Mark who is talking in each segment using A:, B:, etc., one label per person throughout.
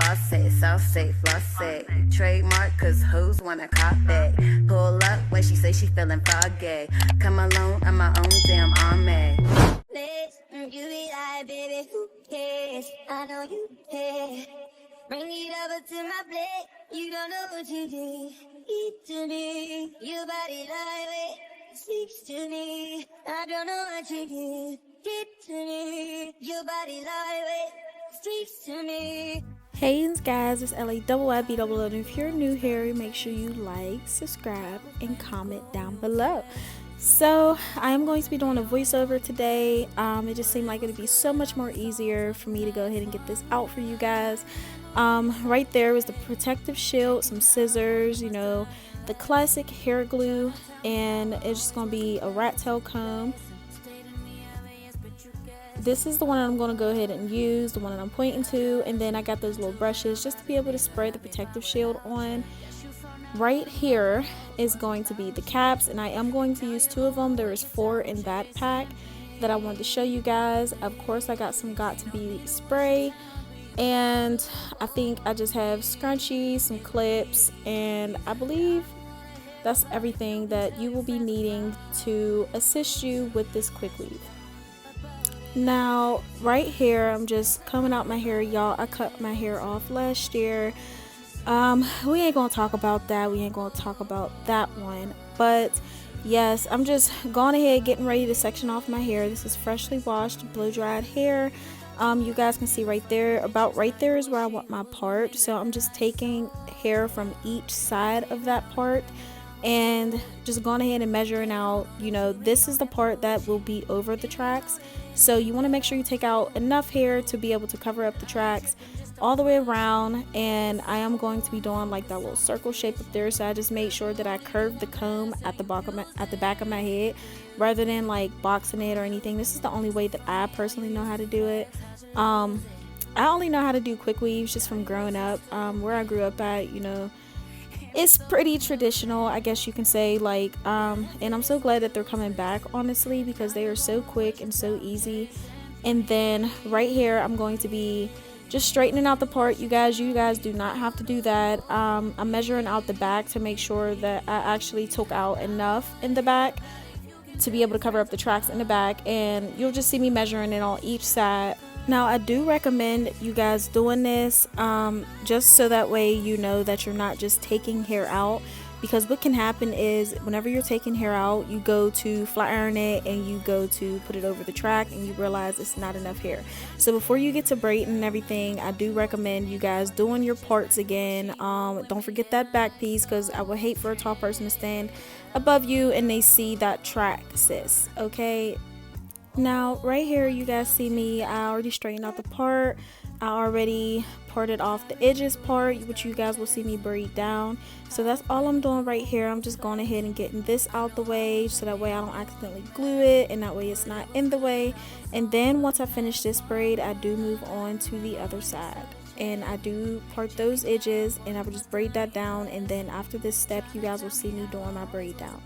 A: flossy, South say flossy. Trademark, cause hoes wanna cop it. Pull up when she say she feeling foggy. Come alone, I'm my own damn army.
B: You be like, baby, who cares? I know you care. Bring it over to my plate. You don't know what you did. Eat to me. Your body lightweight speaks to me. I don't know what you did. Get to me. Your body lightweight speaks to me.
C: Hey guys, it's LABBO. And if you're new here, make sure you like, subscribe, and comment down below. So I am going to be doing a voiceover today. It just seemed like it would be so much more easier for me to go ahead and get this out for you guys. Right there was the protective shield, some scissors, you know, the classic hair glue, and it's just going to be a rat tail comb. This is the one I'm going to go ahead and use, the one that I'm pointing to, and then I got those little brushes just to be able to spray the protective shield on. Right here is going to be the caps, and I am going to use 2 of them. There is 4 in that pack that I wanted to show you guys. Of course, I got some Got2b spray, and I think I just have scrunchies, some clips, and I believe that's everything that you will be needing to assist you with this quick weave. Now right here, I'm just combing out my hair, y'all. I cut my hair off last year. We ain't gonna talk about that. We ain't gonna talk about that one. But yes, I'm just going ahead getting ready to section off my hair. This is freshly washed, blow dried hair. You guys can see right there, about right there is where I want my part. So I'm just taking hair from each side of that part and just going ahead and measuring out, you know, this is the part that will be over the tracks. So you want to make sure you take out enough hair to be able to cover up the tracks all the way around. And I am going to be doing like that little circle shape up there, so I just made sure that I curved the comb at the back of my head rather than like boxing it or anything. This is the only way that I personally know how to do it. I only know how to do quick weaves just from growing up. Where I grew up at, you know, it's pretty traditional, I guess you can say, like, and I'm so glad that they're coming back, honestly, because they are so quick and so easy. And then right here, I'm going to be just straightening out the part. You guys do not have to do that. I'm measuring out the back to make sure that I actually took out enough in the back to be able to cover up the tracks in the back, and you'll just see me measuring it on each side. Now I do recommend you guys doing this just so that way you know that you're not just taking hair out, because what can happen is whenever you're taking hair out, you go to flat iron it and you go to put it over the track and you realize it's not enough hair. So before you get to braiding and everything, I do recommend you guys doing your parts again. Don't forget that back piece, because I would hate for a tall person to stand above you and they see that track, sis. Okay. Now right here, you guys see me, I already straightened out the part. I already parted off the edges part, which you guys will see me braid down. So that's all I'm doing right here. I'm just going ahead and getting this out the way so that way I don't accidentally glue it, and that way it's not in the way. And then once I finish this braid, I do move on to the other side, and I do part those edges, and I will just braid that down. And then after this step, you guys will see me doing my braid down.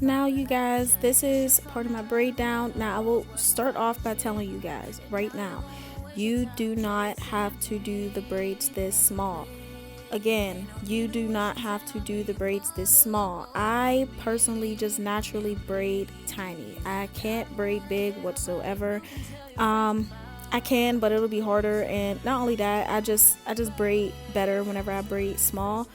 C: Now you guys, this is part of my braid down. Now I will start off by telling you guys right now, you do not have to do the braids this small. Again, you do not have to do the braids this small. I personally just naturally braid tiny. I can't braid big whatsoever. I can, but it'll be harder, and not only that, I just braid better whenever I braid small.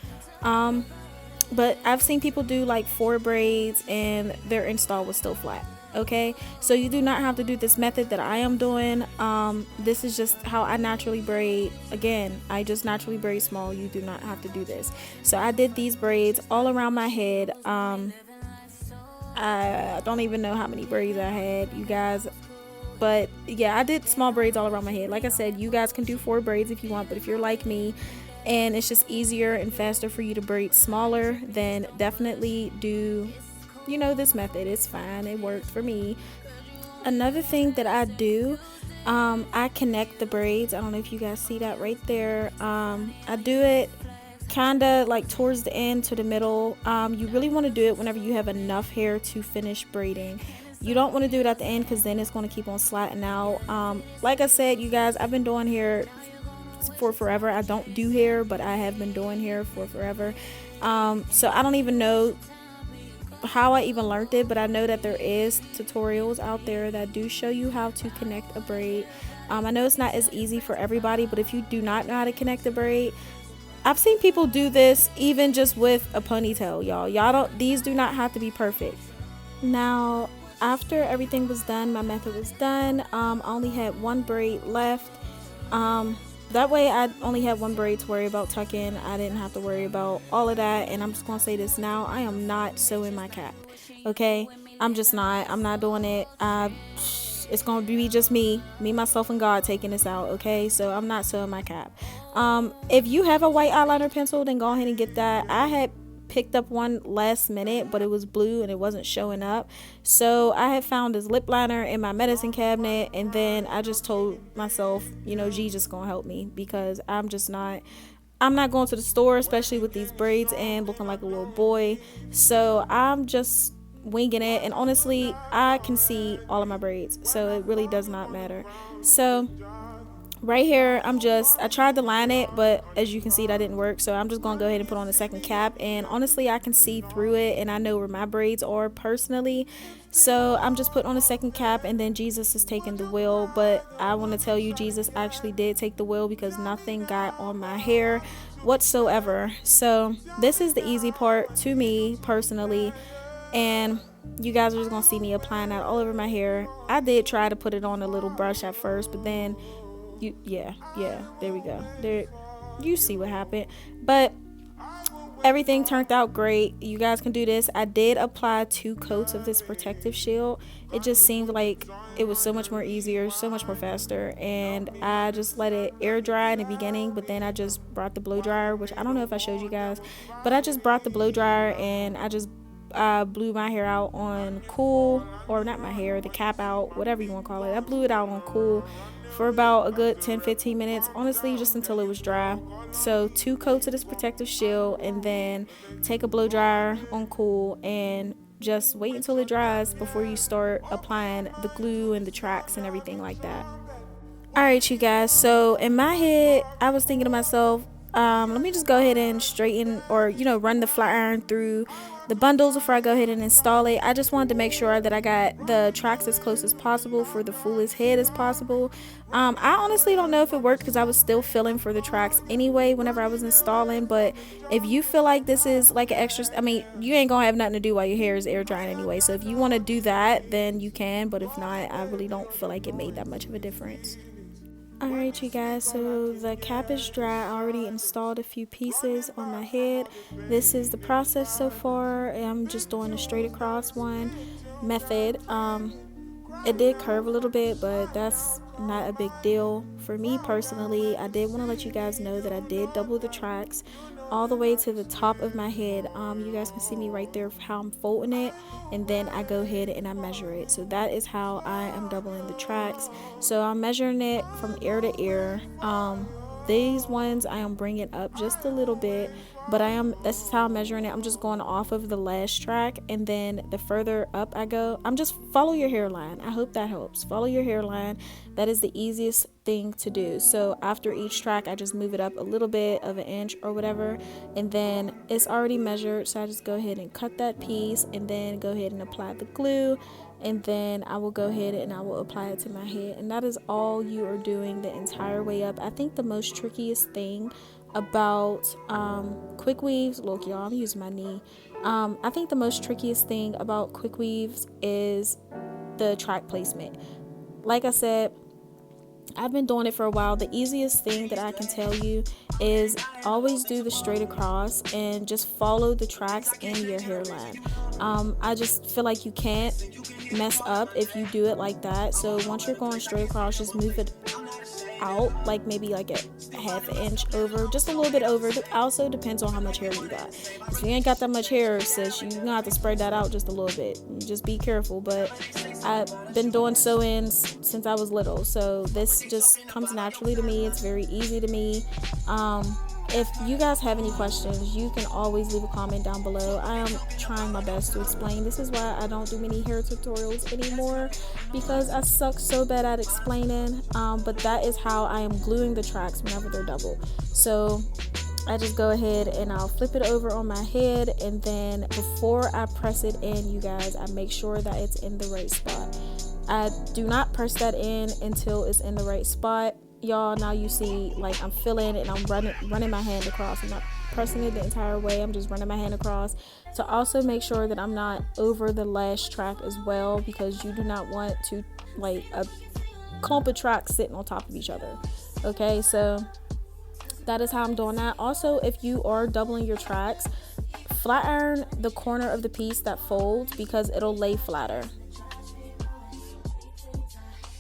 C: But I've seen people do like 4 braids and their install was still flat. Okay, so you do not have to do this method that I am doing. This is just how I naturally braid. Again, I just naturally braid small. You do not have to do this. So I did these braids all around my head. I don't even know how many braids I had, you guys, but yeah, I did small braids all around my head. Like I said, you guys can do 4 braids if you want, but if you're like me and it's just easier and faster for you to braid smaller, then definitely do, you know, this method. It's fine, it worked for me. Another thing that I do, I connect the braids. I don't know if you guys see that right there. I do it kind of like towards the end to the middle. You really want to do it whenever you have enough hair to finish braiding. You don't want to do it at the end because then it's going to keep on sliding out. Like I said, you guys, I've been doing hair for forever. I don't do hair, but I have been doing hair for forever. So I don't even know how I even learned it, but I know that there is tutorials out there that do show you how to connect a braid. I know it's not as easy for everybody, but if you do not know how to connect a braid, I've seen people do this even just with a ponytail, y'all. These do not have to be perfect. Now, after everything was done, my method was done. I only had one braid left. That way I only had one braid to worry about tucking. I didn't have to worry about all of that. And I'm just gonna say this now, I am not sewing my cap. Okay, I'm not doing it. It's gonna be just me, myself, and God taking this out. Okay, so I'm not sewing my cap. If you have a white eyeliner pencil, then go ahead and get that. I had picked up one last minute, but it was blue and it wasn't showing up, so I had found this lip liner in my medicine cabinet, and then I just told myself, G just gonna help me, because I'm not going to the store, especially with these braids and looking like a little boy. So I'm just winging it, and honestly I can see all of my braids, so it really does not matter. So right here, I tried to line it, but as you can see, that didn't work. So I'm just gonna go ahead and put on the second cap, and honestly I can see through it and I know where my braids are personally. So I'm just putting on the second cap, and then Jesus is taking the wheel. But I want to tell you, Jesus actually did take the wheel, because nothing got on my hair whatsoever. So this is the easy part to me personally, and you guys are just gonna see me applying that all over my hair. I did try to put it on a little brush at first, but then there we go. There, you see what happened. But everything turned out great. You guys can do this. I did apply 2 coats of this protective shield. It just seemed like it was so much more easier, so much more faster, and I just let it air dry in the beginning. But then I just brought the blow dryer, which I don't know if I showed you guys, but I just brought the blow dryer and I just blew my hair out on cool, or not my hair, the cap out, whatever you want to call it. I blew it out on cool for about a good 10-15 minutes, honestly, just until it was dry. So 2 coats of this protective shield, and then take a blow dryer on cool and just wait until it dries before you start applying the glue and the tracks and everything like that. Alright, you guys, so in my head I was thinking to myself, let me just go ahead and straighten, or run the flat iron through the bundles before I go ahead and install it. I just wanted to make sure that I got the tracks as close as possible for the fullest head as possible. I honestly don't know if it worked, because I was still feeling for the tracks anyway whenever I was installing. But if you feel like this is like an extra, you ain't gonna have nothing to do while your hair is air drying anyway, so if you want to do that, then you can. But if not, I really don't feel like it made that much of a difference. Alright, you guys, so the cap is dry. I already installed a few pieces on my head. This is the process so far. I'm just doing a straight across one method. It did curve a little bit, but that's not a big deal for me personally. I did want to let you guys know that I did double the tracks all the way to the top of my head. You guys can see me right there how I'm folding it, and then I go ahead and I measure it. So that is how I am doubling the tracks. So I'm measuring it from ear to ear. These ones I am bringing up just a little bit, but this is how I'm measuring it. I'm just going off of the last track, and then the further up I go, I'm just follow your hairline. I hope that helps. Follow your hairline. That is the easiest thing to do. So after each track, I just move it up a little bit of an inch or whatever, and then it's already measured. So I just go ahead and cut that piece, and then go ahead and apply the glue, and then I will go ahead and I will apply it to my head. And that is all you are doing the entire way up. I think the most trickiest thing about quick weaves, look y'all, I'm using my knee. I think the most trickiest thing about quick weaves is the track placement. Like I said, I've been doing it for a while. The easiest thing that I can tell you is always do the straight across and just follow the tracks in your hairline. I just feel like you can't mess up if you do it like that. So once you're going straight across, just move it out, like maybe like a half an inch over, just a little bit over. It also depends on how much hair you got. If you ain't got that much hair, sis, you're gonna have to spread that out just a little bit. Just be careful. But I've been doing sew-ins since I was little, so this just comes naturally to me. It's very easy to me. if you guys have any questions, you can always leave a comment down below. I am trying my best to explain. This is why I don't do many hair tutorials anymore, because I suck so bad at explaining. But that is how I am gluing the tracks whenever they're double. So I just go ahead and I'll flip it over on my head, and then before I press it in, you guys, I make sure that it's in the right spot. I do not press that in until it's in the right spot. Y'all, now you see, like, I'm feeling and I'm running my hand across. I'm not pressing it the entire way. I'm just running my hand across to also make sure that I'm not over the last track as well, because you do not want to, like, a clump of tracks sitting on top of each other. Okay, so that is how I'm doing that. Also, if you are doubling your tracks, flat iron the corner of the piece that folds, because it'll lay flatter.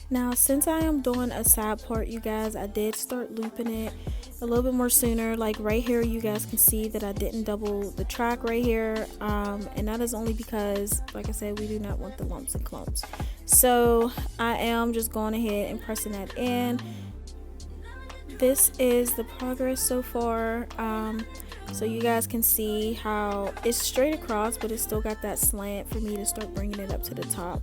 C: Now, since I am doing a side part, you guys, I did start looping it a little bit more sooner. Like right here, you guys can see that I didn't double the track right here, and that is only because, like I said, we do not want the lumps and clumps. So I am just going ahead and pressing that in. This is the progress so far. So you guys can see how it's straight across, but it's still got that slant for me to start bringing it up to the top.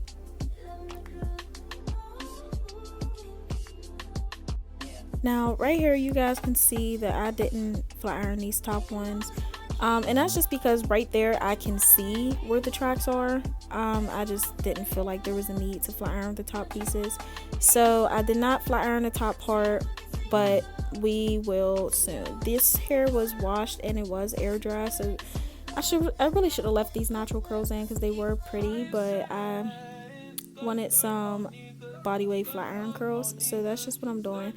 C: Now right here, you guys can see that I didn't flat iron these top ones, and that's just because right there I can see where the tracks are. I just didn't feel like there was a need to flat iron the top pieces, so I did not flat iron the top part, but we will soon. This hair was washed and it was air dry, so I really should have left these natural curls in because they were pretty, but I wanted some body wave flat iron curls, so that's just what I'm doing.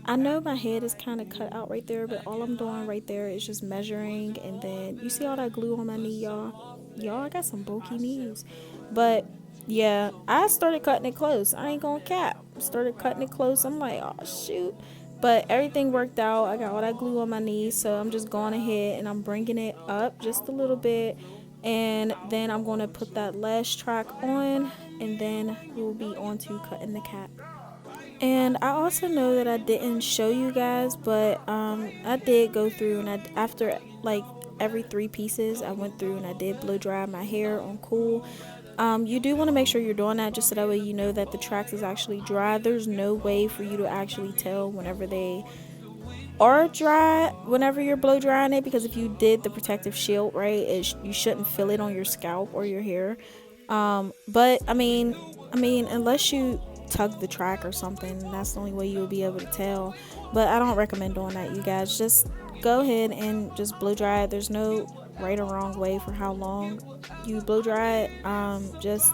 C: I know my head is kind of cut out right there, but all I'm doing right there is just measuring, and then you see all that glue on my knee, y'all, I got some bulky knees. But yeah, I started cutting it close. I ain't gonna cap. Started cutting it close. I'm like, oh shoot, but everything worked out. I got all that glue on my knees, so I'm just going ahead and I'm bringing it up just a little bit, and then I'm going to put that last track on, and then we'll be on to cutting the cap. And I also know that I didn't show you guys, but I did go through, and after like every 3 pieces I went through and I did blow dry my hair on cool. You do want to make sure you're doing that, just so that way you know that the tracks is actually dry. There's no way for you to actually tell whenever they are dry whenever you're blow drying it, because if you did the protective shield right, you shouldn't feel it on your scalp or your hair. But I mean unless you tug the track or something, that's the only way you'll be able to tell. But I don't recommend doing that, you guys. Just go ahead and just blow dry it. There's no right or wrong way for how long you blow dry it. Just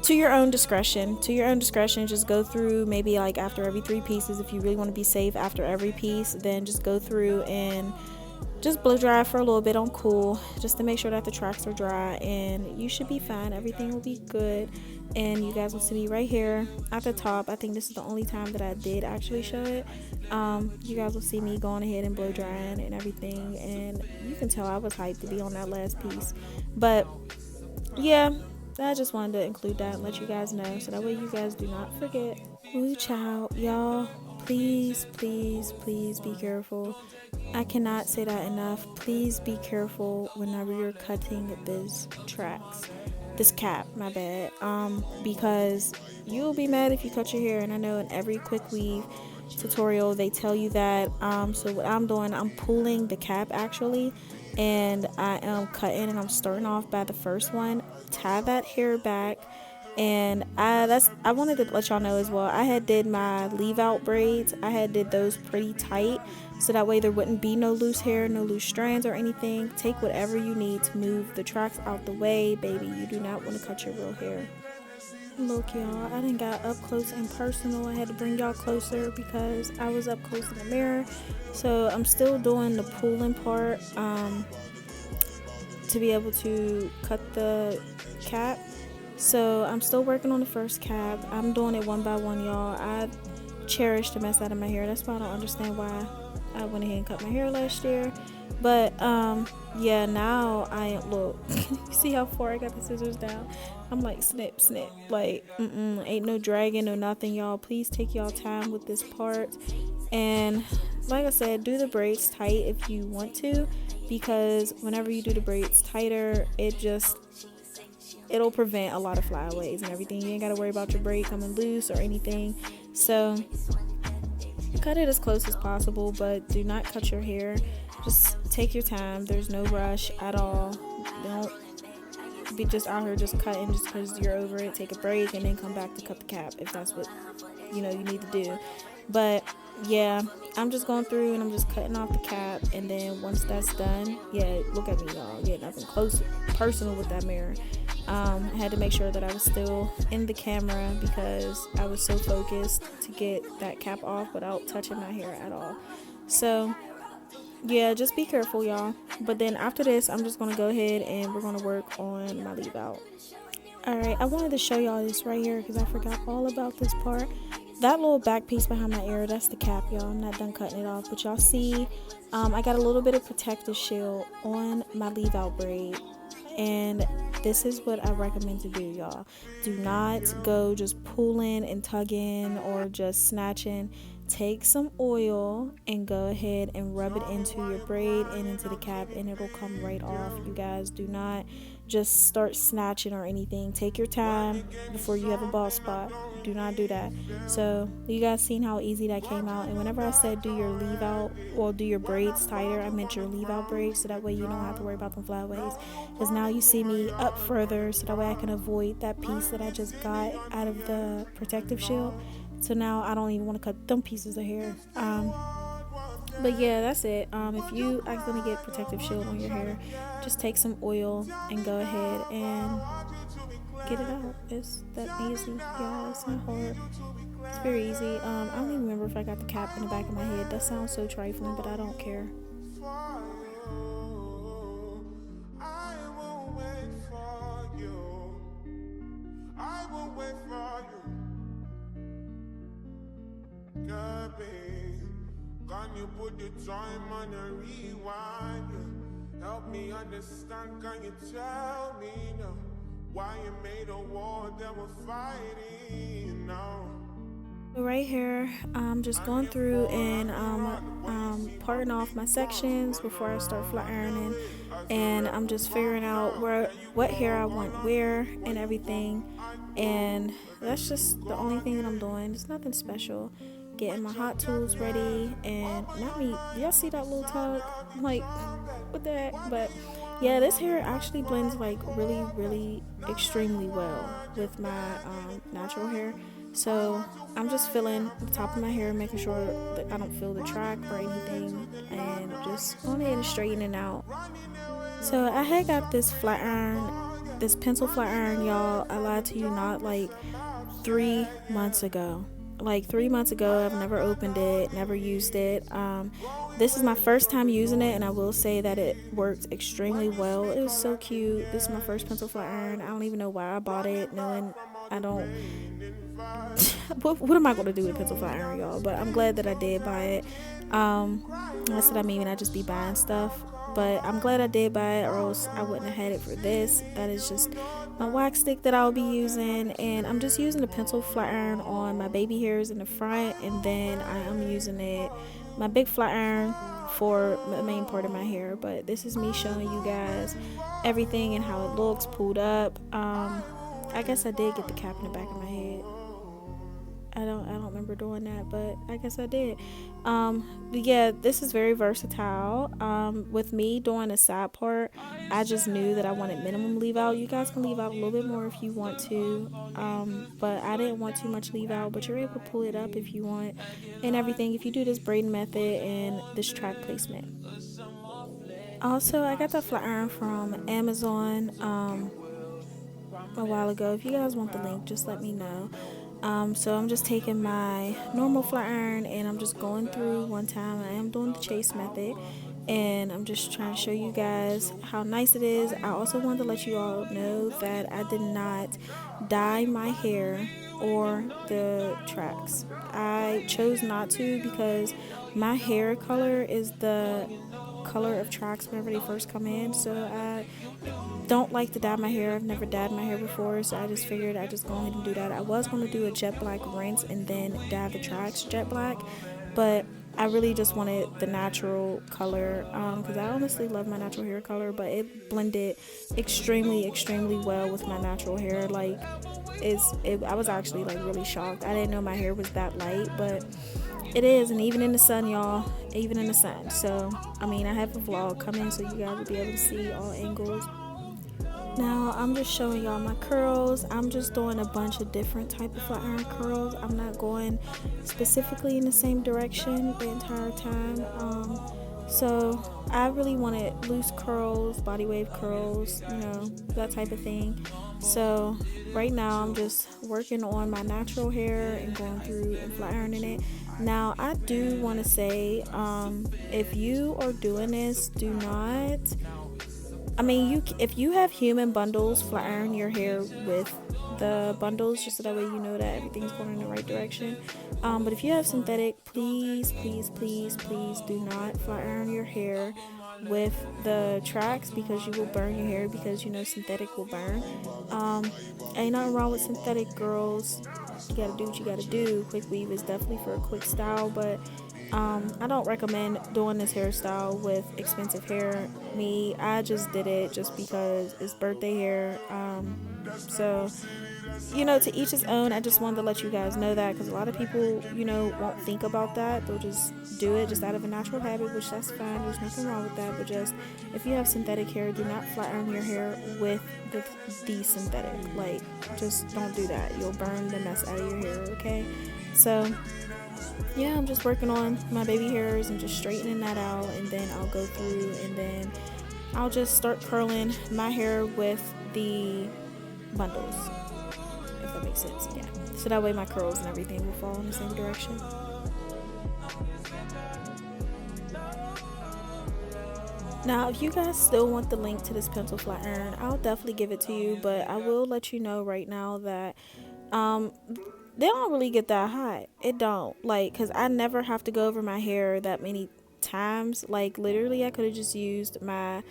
C: to your own discretion. Just go through maybe like after every 3 pieces. If you really want to be safe, after every piece, then just go through and just blow dry for a little bit on cool, just to make sure that the tracks are dry, and you should be fine. Everything will be good. And you guys will see me right here at the top. I think this is the only time that I did actually show it. You guys will see me going ahead and blow drying and everything, and you can tell I was hyped to be on that last piece. But yeah, I just wanted to include that and let you guys know, so that way you guys do not forget. Woo child, y'all, please be careful. I cannot say that enough. Please be careful whenever you're cutting this cap, my bad, because you'll be mad if you cut your hair. And I know in every quick weave tutorial they tell you that. So what I'm doing, I'm pulling the cap actually, and I am cutting, and I'm starting off by the first one. Tie that hair back, and I wanted to let y'all know as well, I had did my leave out braids. I had did those pretty tight, so that way there wouldn't be no loose hair, no loose strands or anything. Take whatever you need to move the tracks out the way, baby. You do not want to cut your real hair. Look, y'all, I done got up close and personal. I had to bring y'all closer because I was up close in the mirror. So I'm still doing the pulling part to be able to cut the cap. So I'm still working on the first cap. I'm doing it one by one, y'all. I cherish the mess out of my hair. That's why I don't understand why I went ahead and cut my hair last year. But yeah, now I look. You see how far I got the scissors down? I'm like snip, like ain't no dragging, no nothing, y'all. Please take y'all time with this part. And like I said, do the braids tight if you want to, because whenever you do the braids tighter, it'll prevent a lot of flyaways and everything. You ain't gotta worry about your braid coming loose or anything. So cut it as close as possible, but do not cut your hair. Just take your time. There's no rush at all. Don't be just out here just cutting just because you're over it. Take a break and then come back to cut the cap if that's what you need to do. But yeah, I'm just going through and I'm just cutting off the cap, and then once that's done, yeah, look at me, y'all. Yeah, nothing close personal with that mirror. I had to make sure that I was still in the camera because I was so focused to get that cap off without touching my hair at all. So yeah, just be careful, y'all. But then after this, I'm just gonna go ahead and we're gonna work on my leave out. Alright, I wanted to show y'all this right here because I forgot all about this part. That little back piece behind my ear, that's the cap, y'all. I'm not done cutting it off, but y'all see I got a little bit of protective shield on my leave out braid, and this is what I recommend to do, y'all. Do not go just pulling and tugging or just snatching. Take some oil and go ahead and rub it into your braid and into the cap, and it'll come right off. You guys, do not just start snatching or anything. Take your time before you have a bald spot. Do not do that. So you guys seen how easy that came out. And whenever I said do your leave out, well, do your braids tighter, I meant your leave out braids, so that way you don't have to worry about them flyaways. Because now you see me up further, so that way I can avoid that piece that I just got out of the protective shield. So now I don't even want to cut them pieces of hair. But yeah, that's it. If you accidentally get protective shield on your hair, just take some oil and go ahead and get it out. It's that easy, y'all. It's not hard. It's very easy. I don't even remember if I got the cap in the back of my head. That sounds so trifling, but I don't care.
D: Can you put the time on a rewind? Help me understand, can you tell me now why you made a war that we're fighting now?
C: Right here, I'm just going through and parting off my sections before I start flat ironing, and I'm just figuring out what hair I want where and everything, and that's just the only thing that I'm doing. It's nothing special. Getting my hot tools ready, and not me. Y'all see that little tug? I'm like, what the heck? But yeah, this hair actually blends like really, really extremely well with my natural hair. So I'm just feeling the top of my hair, making sure that I don't feel the track or anything, and just going ahead and straightening it out. So I had got this flat iron, this pencil flat iron, y'all. I lied to you not, like 3 months ago. Like 3 months ago. I've never opened it, never used it. This is my first time using it, and I will say that it worked extremely well. It was so cute. This is my first pencil flat iron. I don't even know why I bought it, knowing I don't what am I going to do with a pencil flat iron, y'all? But I'm glad that I did buy it. That's what I mean when I just be buying stuff. But I'm glad I did buy it, or else I wouldn't have had it for this. That is just my wax stick that I'll be using, and I'm just using the pencil flat iron on my baby hairs in the front, and then I am using my big flat iron for the main part of my hair. But this is me showing you guys everything and how it looks pulled up. I guess I did get the cap in the back of my head. I don't remember doing that, but I guess I did. But yeah, this is very versatile. With me doing the side part, I just knew that I wanted minimum leave out. You guys can leave out a little bit more if you want to, but I didn't want too much leave out. But you're able to pull it up if you want, and everything, if you do this braiding method and this track placement. Also, I got that flat iron from Amazon a while ago. If you guys want the link, just let me know. So I'm just taking my normal flat iron and I'm just going through one time. I am doing the chase method, and I'm just trying to show you guys how nice it is. I also wanted to let you all know that I did not dye my hair or the tracks. I chose not to because my hair color is the color of tracks whenever they first come in, so I don't like to dye my hair. I've never dyed my hair before, so I just figured I'd just go ahead and do that. I was going to do a jet black rinse and then dye the tracks jet black, but I really just wanted the natural color, because I honestly love my natural hair color, but it blended extremely well with my natural hair. Like, I was actually like really shocked. I didn't know my hair was that light, but it is. And even in the sun, y'all, even in the sun. So I mean, I have a vlog coming, so you guys will be able to see all angles. Now I'm just showing y'all my curls. I'm just doing a bunch of different type of flat iron curls. I'm not going specifically in the same direction the entire time. So I really wanted loose curls, body wave curls, you know, that type of thing. So right now I'm just working on my natural hair and going through and flat ironing it. Now I do want to say, if you are doing this, do not, I mean, if you have human bundles, flat iron your hair with the bundles, just so that way you know that everything's going in the right direction. But if you have synthetic, please do not flat iron your hair with the tracks, because you will burn your hair, because you know synthetic will burn. Ain't nothing wrong with synthetic, girls. You gotta do what you gotta do. Quick weave is definitely for a quick style, but I don't recommend doing this hairstyle with expensive hair. I just did it just because it's birthday hair. So, you know, to each his own. I just wanted to let you guys know that, because a lot of people, you know, won't think about that. They'll just do it just out of a natural habit, which that's fine. There's nothing wrong with that. But just, if you have synthetic hair, do not flat iron your hair with the synthetic. Like, just don't do that. You'll burn the mess out of your hair, okay? So yeah, I'm just working on my baby hairs and just straightening that out, and then I'll go through and then I'll just start curling my hair with the bundles, if that makes sense. Yeah, so that way my curls and everything will fall in the same direction. Now, if you guys still want the link to this pencil flat iron, I'll definitely give it to you, but I will let you know right now that they don't really get that hot. It don't, like, because I never have to go over my hair that many times. Like, literally I could have just used my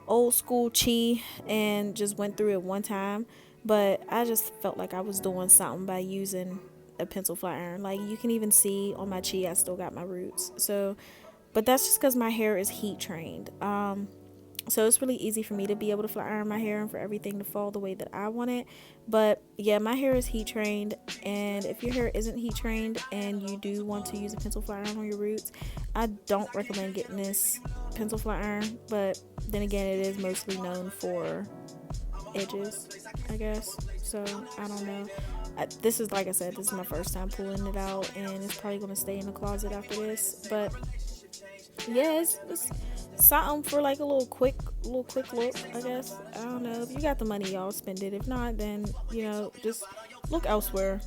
C: old school chi and just went through it one time, but I just felt like I was doing something by using a pencil flat iron. Like, you can even see on my chi I still got my roots. So, but that's just because my hair is heat trained. So it's really easy for me to be able to flat iron my hair and for everything to fall the way that I want it. But yeah, my hair is heat trained, and if your hair isn't heat trained and you do want to use a pencil flat iron on your roots, I don't recommend getting this pencil flat iron. But then again, it is mostly known for edges, I guess. So I don't know. This is, like I said, this is my first time pulling it out, and it's probably going to stay in the closet after this. But yeah, it's something for like a little quick look, I guess. I don't know. If you got the money, y'all spend it. If not, then, you know, just look elsewhere.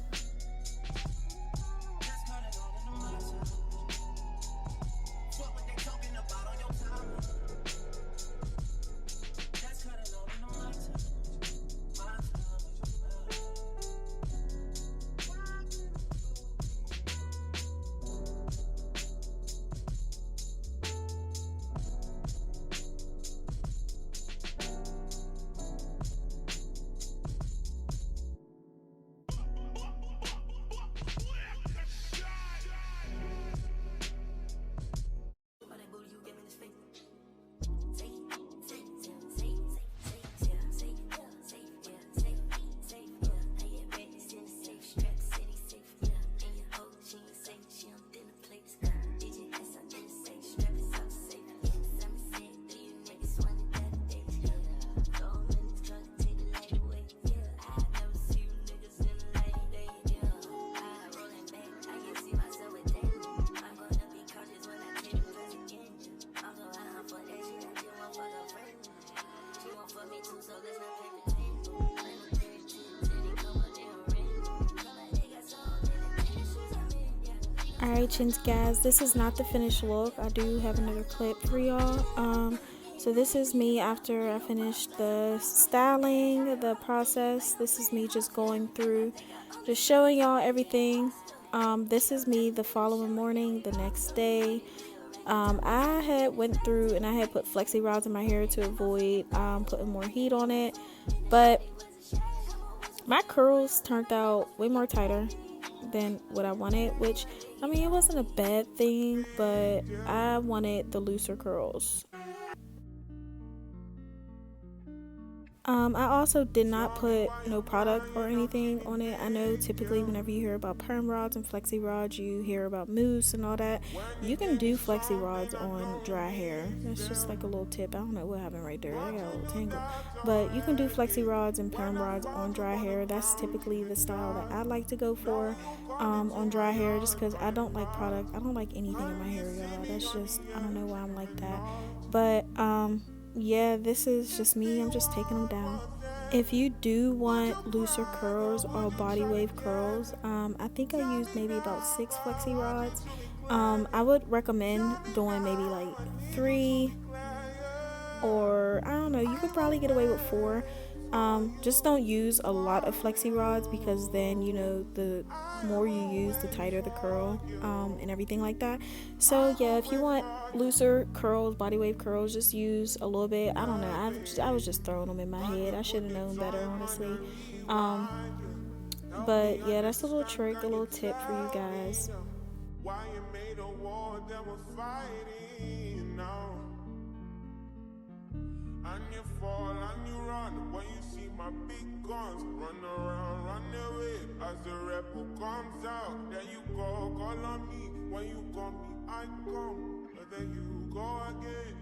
C: Alright, chins guys, this is not the finished look. I do have another clip for y'all. So this is me after I finished the styling, the process. This is me just going through, just showing y'all everything. This is me the following morning, the next day. I had went through and I had put flexi rods in my hair to avoid putting more heat on it, but my curls turned out way more tighter. than what I wanted, which, I mean, it wasn't a bad thing, but I wanted the looser curls. I also did not put no product or anything on it. I know typically whenever you hear about perm rods and flexi rods, you hear about mousse and all that. You can do flexi rods on dry hair. That's just like a little tip. I don't know what happened right there. I got a little tangle. But you can do flexi rods and perm rods on dry hair. That's typically the style that I like to go for on dry hair, just because I don't like product. I don't like anything in my hair, y'all. That's just, I don't know why I'm like that. But yeah, this is just me. I'm just taking them down. If you do want looser curls or body wave curls, I think I used maybe about 6 flexi rods. I would recommend doing maybe like 3, or I don't know, you could probably get away with 4. Just don't use a lot of flexi rods, because then, you know, the more you use, the tighter the curl, and everything like that. So yeah, if you want looser curls, body wave curls, just use a little bit. I don't know, I was just throwing them in my head. I should have known better, honestly. But yeah, that's a little trick, a little tip for you guys.
D: Why you made a war that we're fighting now? And you fall and you run when you see my big guns. Run around, run away as the rebel comes out. There you go, call on me. When you call me, I come. But then you go again.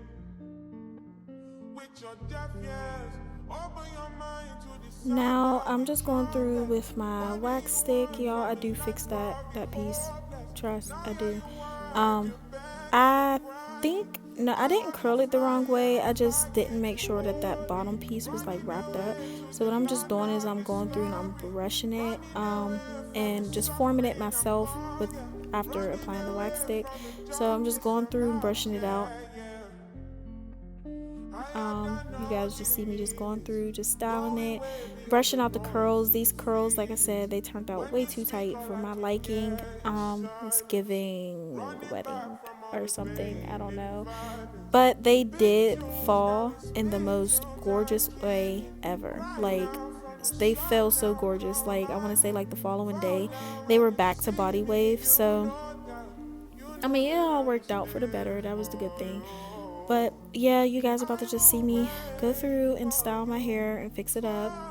D: With your deaf ears, open your mind to the
C: Now I'm just going through with my wax stick, y'all. I do fix that piece. Trust, I do. I think, no, I didn't curl it the wrong way. I just didn't make sure that bottom piece was like wrapped up. So what I'm just doing is I'm going through and I'm brushing it, and just forming it myself after applying the wax stick. So I'm just going through and brushing it out. You guys just see me just going through, just styling it, brushing out the curls. These curls, like I said, they turned out way too tight for my liking. It's giving wedding or something, I don't know, but they did fall in the most gorgeous way ever. Like, they fell so gorgeous. Like, I want to say like the following day they were back to body wave. So I mean, it all worked out for the better. That was the good thing. But yeah, you guys are about to just see me go through and style my hair and fix it up.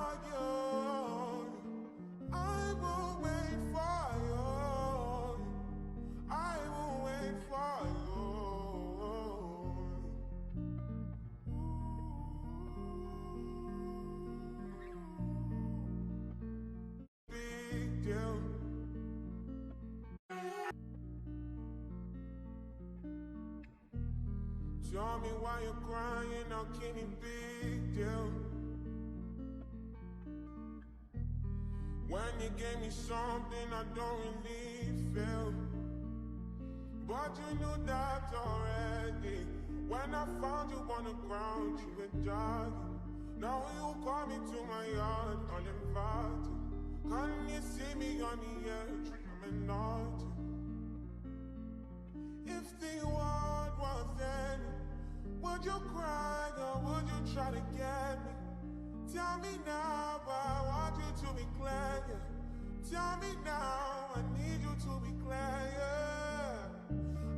D: Tell me why you're crying, how can it big deal? When you gave me something I don't really feel, but you knew that already. When I found you on the ground, you were jogging. Now you call me to my yard uninvited. Can you see me on the edge? I'm not. If the world was ending, would you cry or would you try to get me? Tell me now, I want you to be clear. Tell me now, I need you to be clear.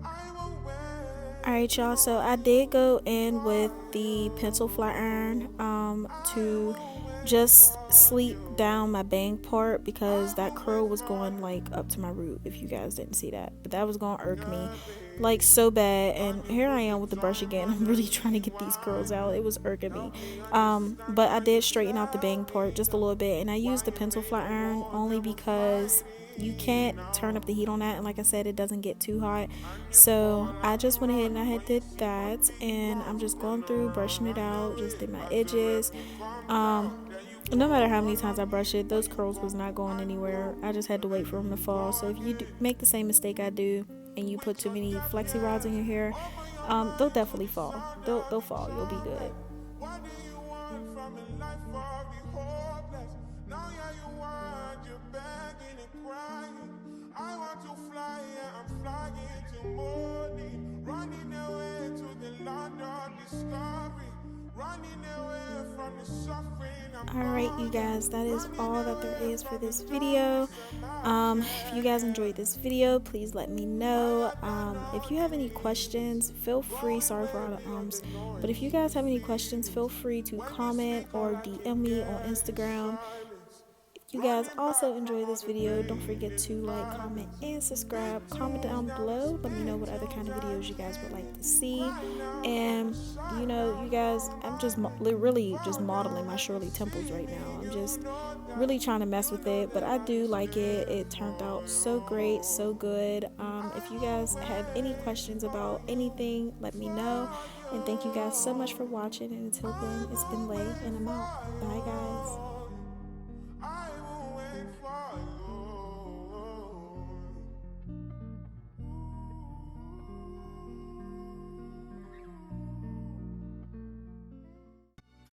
D: I will wait.
C: Alright, y'all, so I did go in with the pencil flat iron to just sleep down my bang part, because that curl was going like up to my root, if you guys didn't see that. But that was gonna irk me like so bad, and here I am with the brush again. I'm really trying to get these curls out. It was irking me. But I did straighten out the bang part just a little bit, and I used the pencil flat iron only because you can't turn up the heat on that, and like I said, it doesn't get too hot. So I just went ahead and I did that, and I'm just going through brushing it out, just did my edges. No matter how many times I brush it, those curls was not going anywhere. I just had to wait for them to fall. So if you make the same mistake I do and you put too many flexi rods in your hair, they'll definitely fall. They'll fall. You'll be good.
D: What do you want from a life of the hopeless? Now you want, you're begging and crying. I want to fly, yeah, I'm flying to morning. Running away to the land of discovery. Running away from the suffering.
C: Alright, you guys, that is all that there is for this video. If you guys enjoyed this video, please let me know. If you have any questions, feel free, sorry for all the but if you guys have any questions, feel free to comment or DM me on Instagram. If you guys also enjoyed this video, don't forget to like, comment, and subscribe. Comment down below, let me know what other kind of videos you guys would like to see. And you know, you guys, I'm just really just modeling my Shirley Temples right now. I'm just really trying to mess with it, but I do like it. It turned out so great, so good. If you guys have any questions about anything, let me know. And thank you guys so much for watching, and until then, it's been Lay, and I'm out. Bye guys.